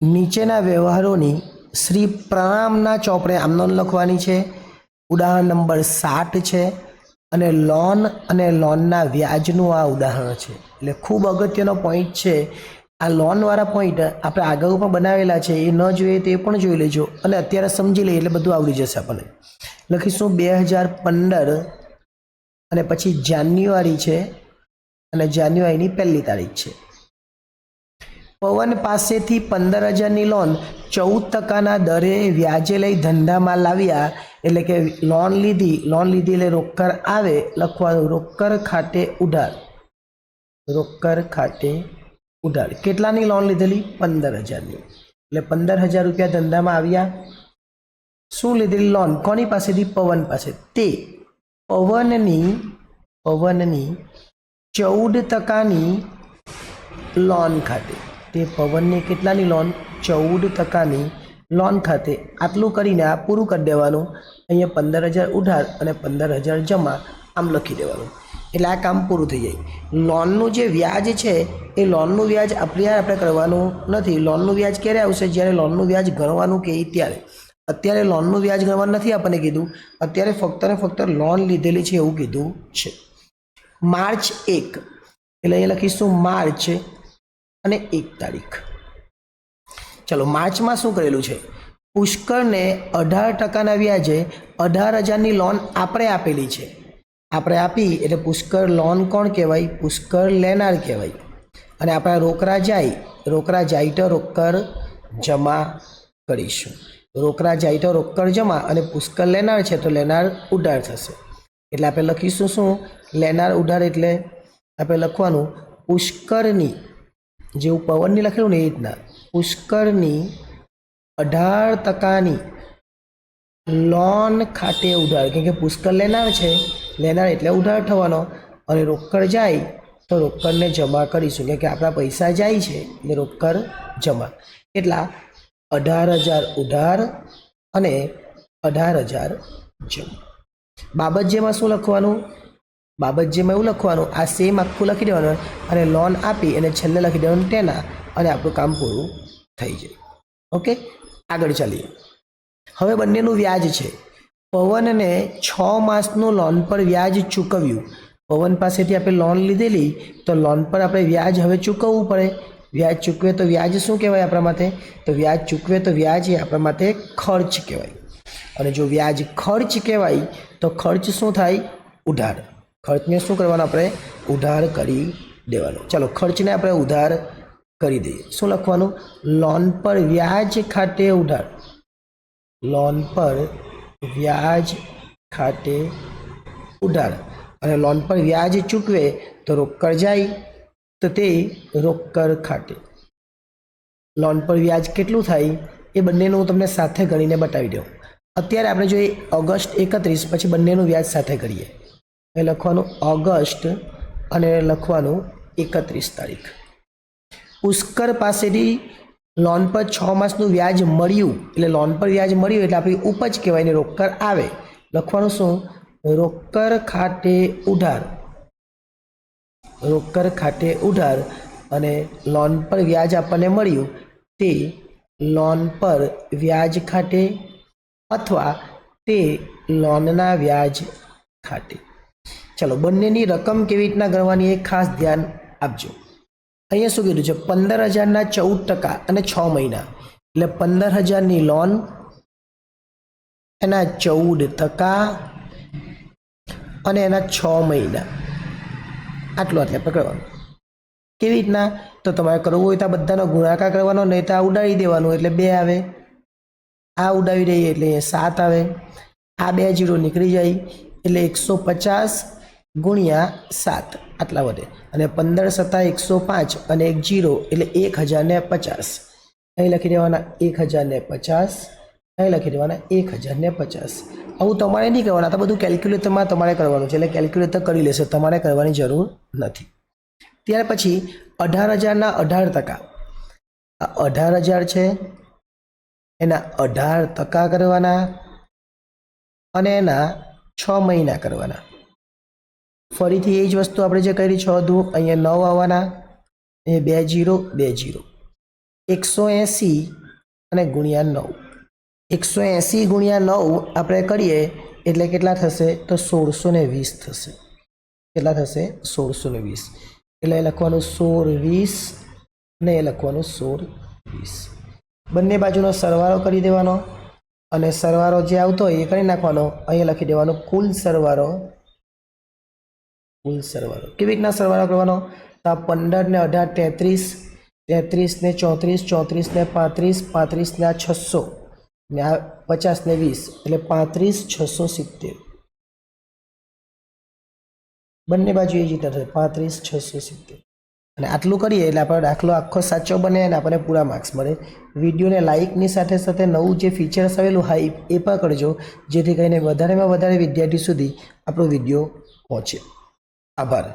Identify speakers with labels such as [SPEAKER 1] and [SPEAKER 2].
[SPEAKER 1] નીચેના વ્યવહારોની શ્રી પ્રણામના ચોપડે આમનોન લખવાની છે। ઉદાહરણ નંબર 7 છે અને લોન અને લોનના વ્યાજનું આ ઉદાહરણ છે। એટલે ખૂબ અગત્યનો પોઈન્ટ છે। આ લોનવાળા પોઈન્ટ આપણે આગળ પણ બનાવેલા છે, એ ન જોઈએ તે પણ જોઈ લેજો અને અત્યારે સમજી લઈએ એટલે બધું આવડી જશે આપણને। લખીશું 2015 અને પછી જાન્યુઆરી છે અને જાન્યુઆરીની 1લી તારીખ છે। પવન પાસેથી 15,000ની લોન 14% દરે વ્યાજે લઈ ધંધામાં લાવ્યા। એટલે કે લોન લીધી એટલે રોકડ આવે, લખવાનું રોકડ ખાતે ઉધાર। રોકડ ખાતે ઉધાર કેટલાની લોન લીધેલી? 15,000ની। એટલે 15,000 રૂપિયા ધંધામાં આવ્યા। શું લીધેલી લોન? કોની પાસેથી? પવન પાસે। તે પવનની 14%ની લોન ખાતે, તે પવનની કેટલાની લોન? 14%ની લોન ખાતે। આટલું કરીને આ પૂરું કરી દેવાનું। અહીંયા 15,000 ઉધાર અને 15,000 જમા આમ લખી દેવાનું, એટલે આ કામ પૂરું થઈ જાય। લોનનું જે વ્યાજ છે એ લોનનું વ્યાજ આપણે કરવાનું નથી। લોનનું વ્યાજ ક્યારે આવશે? જ્યારે લોનનું વ્યાજ ગણવાનું કે ત્યારે। અત્યારે લોનનું વ્યાજ ગણવાનું નથી આપણને કીધું, અત્યારે ફક્ત ને ફક્ત લોન લીધેલી છે એવું કીધું છે। માર્ચ 1 એટલે અહીંયા લખીશું માર્ચ અને 1 તારીખ। ચલો, માર્ચમાં શું કરેલું છે? પુષ્કરને 18%ના વ્યાજે 18,000ની લોન આપણે આપેલી છે। આપણે આપી એટલે પુષ્કર લોન કોણ કહેવાય? પુષ્કર લેનાર કહેવાય। અને આપણા રોકડા જાય તો રોકડ જમા કરીશું। રોકડા જાય તો રોકડ જમા અને પુષ્કર લેનાર છે તો લેનાર ઉધાર થશે। એટલે આપણે લખીશું શું? લેનાર ઉધાર એટલે આપણે લખવાનું પુષ્કરની, જેવું પવનની લખેલું ને એ રીતના, પુષ્કરની 18%ની લોન ખાતે ઉધાર। કેમ કે પુષ્કર લેનાર છે, લેનાર એટલે ઉધાર થવાનો, અને રોકડ જાય તો રોકડને જમા કરીશું। કેમ કે આપણા પૈસા જાય છે એટલે રોકડ જમા। કેટલા? 18,000 ઉધાર અને 18,000 જમા। બાબત જેમાં શું લખવાનું? બાબત જેમાં એવું લખવાનું, આ સેમ આખું લખી દેવાનું અને લોન આપી અને છેલ્લે લખી દેવાનું તેના, અને આપણું કામ પૂરું થઈ જાય। ઓકે, આગળ ચાલીએ। હવે બંનેનું વ્યાજ છે। પવનને 6 માસનું લોન પર વ્યાજ ચૂકવ્યું। પવન પાસેથી આપણે લોન લીધેલી તો લોન પર આપણે વ્યાજ હવે ચૂકવવું પડે। વ્યાજ ચૂકવે તો વ્યાજ શું કહેવાય આપણા માટે? તો વ્યાજ ચૂકવે તો વ્યાજ એ આપણા માટે ખર્ચ કહેવાય। અને જો વ્યાજ ખર્ચ કહેવાય તો ખર્ચ શું થાય? ઉધાર। ખર્ચને શું કરવાનું? આપણે ઉધાર કરી દેવાનું। ચલો, ખર્ચને આપણે ઉધાર કરી દઈએ। શું લખવાનું? લોન પર વ્યાજ ખાતે ઉધાર। લોન પર વ્યાજ ખાતે ઉધાર। અને લોન પર વ્યાજ ચૂકવે તો રોકડ જાય તો તે રોકડ ખાતે। લોન પર વ્યાજ કેટલું થાય એ બંનેનું હું તમને સાથે ગણીને બતાવી દઉં। અત્યારે આપણે જોઈએ ઓગસ્ટ 31, પછી બંનેનું વ્યાજ સાથે કરીએ। એ લખવાનું ઓગસ્ટ અને લખવાનું 31 તારીખ। પુષ્કર પાસેથી લોન પર 6 માસનું વ્યાજ મળ્યું, એટલે લોન પર વ્યાજ મળ્યું એટલે આપણી ઉપજ કહેવાય ને રોકડ આવે, લખવાનું શું? રોકડ ખાતે ઉધાર। રોકડ ખાતે ઉધાર અને લોન પર વ્યાજ આપણને મળ્યું તે લોન પર વ્યાજ ખાતે અથવા તે લોનના વ્યાજ ખાતે। ચલો, બંનેની રકમ કેવી રીતના ગણવાની એ ખાસ ધ્યાન આપજો। અહીંયા શું કીધું છે? 15,000ના 14% અને 6 મહિના, એટલે 15,000ની લોન એના 14% અને એના 6 મહિના, આટલું આપણે કરવાનું। કેવી રીતના? તો તમારે કરવું હોય તો આ બધાનો ગુણાકાર કરવાનો, નહીં તો આ ઉડાડી દેવાનું એટલે 2 આવે। આ ઉડાવી દઈએ એટલે 7 આવે। આ 2 0 નીકળી જાય એટલે 150 ગુણ્યા 7 આટલા વધે, અને 15 × 105 અને 1 0 એટલે 1,050। અહીં લખી દેવાના 1,050, અહીં લખી દેવાના 1,050। આવું તમારે નહીં કરવાનું, આ તો બધું કેલ્ક્યુલેટરમાં તમારે કરવાનું છે, એટલે કેલ્ક્યુલેટર કરી લેશે, તમારે કરવાની જરૂર નથી। ત્યાર પછી 18,000ના 18%, આ 18,000 છે એના 18% કરવાના અને એના 6 મહિના કરવાના। ફરીથી એ જ વસ્તુ આપણે જે કરી 6 દુ, અહીંયા 9 આવવાના, એ 2 0 2 0, 180 અને ગુણ્યા 9. 180 ગુણ્યા 9 આપણે કરીએ એટલે કેટલા થશે? તો 1620 થશે. કેટલા થશે? 1620. એટલે એ લખવાનું 1620 ને એ લખવાનું 1620. બંને બાજુનો સરવાળો કરી દેવાનો અને સરવાળો જે આવતો હોય એ કરી નાખવાનો. અહીંયા લખી દેવાનો કુલ સરવાળો. કુલ સરવાળો કેવી રીતના સરવાળો કરવાનો? તો આ 15 ને 18 33, 33 ને 34, 34 ને 35, 35 ને આ 600 ને આ 50 ને 20 એટલે 35670. બંને બાજુ એ જ રીતે થશે 35670. અને આટલું કરીએ એટલે આપણો દાખલો આખો સાચો બને અને આપણને પૂરા માર્ક્સ મળે. વિડીયોને લાઇકની સાથે સાથે નવું જે ફીચર્સ આવેલું હા એ પણ કરજો, જેથી કરીને વધારેમાં વધારે વિદ્યાર્થી સુધી આપણો વિડીયો પહોંચે. આભાર.